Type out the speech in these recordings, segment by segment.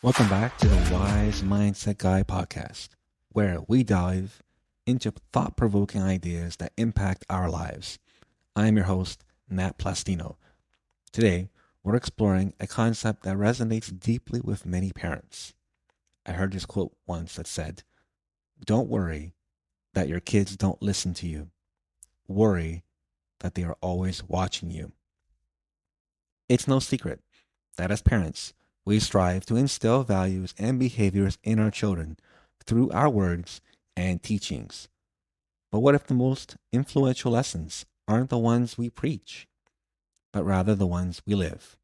Welcome back to the Wise Mindset Guy podcast, where we dive into thought provoking ideas that impact our lives. I am your host, Nat Plastino. Today, we're exploring a concept that resonates deeply with many parents. I heard this quote once that said, "Don't worry that your kids don't listen to you. Worry that they are always watching you." It's no secret that as parents, we strive to instill values and behaviors in our children through our words and teachings. But what if the most influential lessons aren't the ones we preach, but rather the ones we live?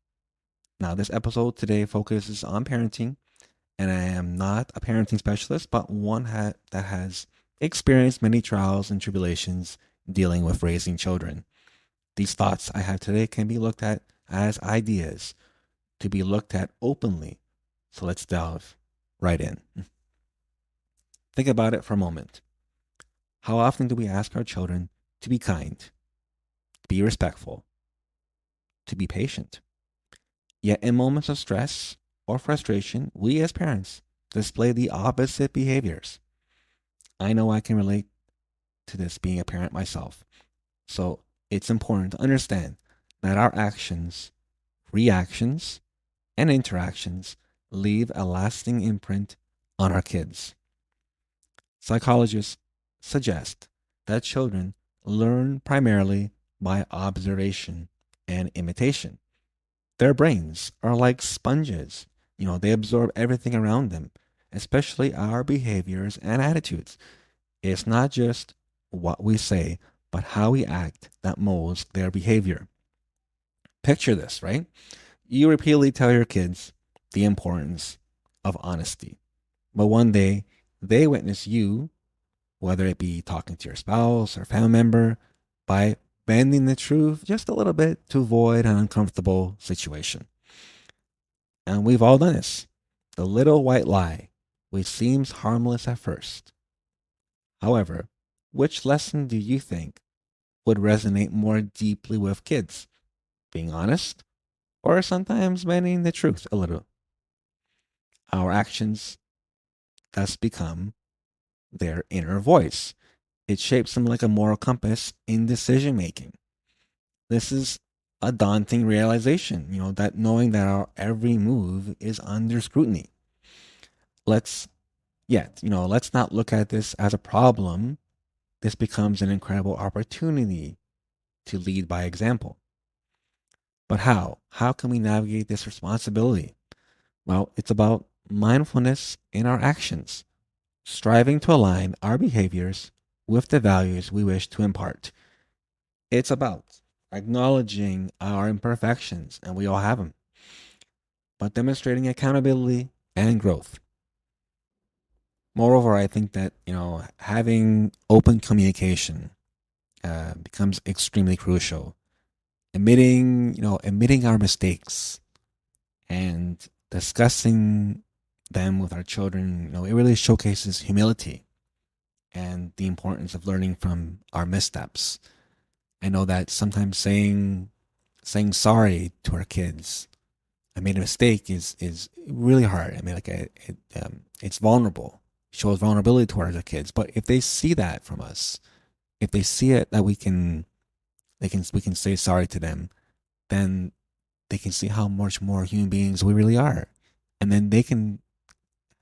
Now, this episode today focuses on parenting, and I am not a parenting specialist, but one that has experienced many trials and tribulations dealing with raising children. These thoughts I have today can be looked at as ideas to be looked at openly. So let's delve right in. Think about it for a moment. How often do we ask our children to be kind, to be respectful, to be patient? Yet in moments of stress or frustration, we as parents display the opposite behaviors. I know I can relate to this being a parent myself. So it's important to understand that our actions, reactions, and interactions leave a lasting imprint on our kids. Psychologists suggest that children learn primarily by observation and imitation. Their brains are like sponges. They absorb everything around them, especially our behaviors and attitudes. It's not just what we say, but how we act that molds their behavior. Picture this, right? You repeatedly tell your kids the importance of honesty, but one day they witness you, whether it be talking to your spouse or family member, by bending the truth just a little bit to avoid an uncomfortable situation. And we've all done this. The little white lie, which seems harmless at first. However, which lesson do you think would resonate more deeply with kids? Being honest, or sometimes bending the truth a little? Our actions thus become their inner voice. It shapes them like a moral compass in decision making. This is a daunting realization, that knowing that our every move is under scrutiny. Let's not look at this as a problem. This becomes an incredible opportunity to lead by example. But how? How can we navigate this responsibility? Well, it's about mindfulness in our actions, striving to align our behaviors with the values we wish to impart. It's about acknowledging our imperfections, and we all have them, but demonstrating accountability and growth. Moreover, I think that, having open communication becomes extremely crucial. Admitting our mistakes and discussing them with our children, it really showcases humility and the importance of learning from our missteps. I know that sometimes saying sorry to our kids, "I made a mistake," is really hard. I mean, it's vulnerable. It shows vulnerability towards our kids. But if they see that from us, if they see it that we can say sorry to them, then they can see how much more human beings we really are, and then they can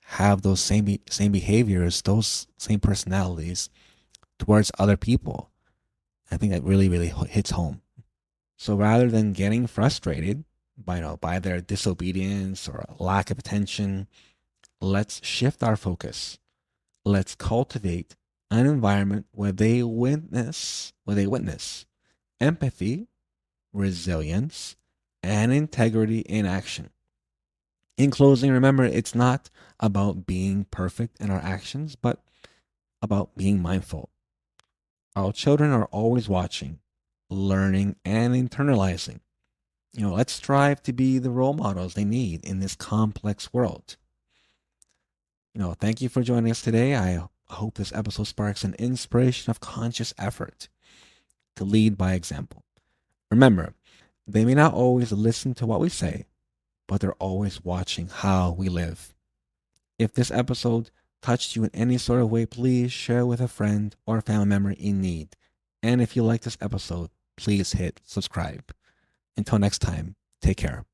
have those same behaviors, those same personalities towards other people. I think that really, really hits home. So rather than getting frustrated by their disobedience or lack of attention, let's shift our focus. Let's cultivate an environment where they witness empathy, resilience, and integrity in action. In closing, remember, it's not about being perfect in our actions, but about being mindful. Our children are always watching, learning, and internalizing. Let's strive to be the role models they need in this complex world. Thank you for joining us today. I hope this episode sparks an inspiration of conscious effort to lead by example. Remember, they may not always listen to what we say, but they're always watching how we live. If this episode touched you in any sort of way, please share with a friend or a family member in need. And if you like this episode, please hit subscribe. Until next time, take care.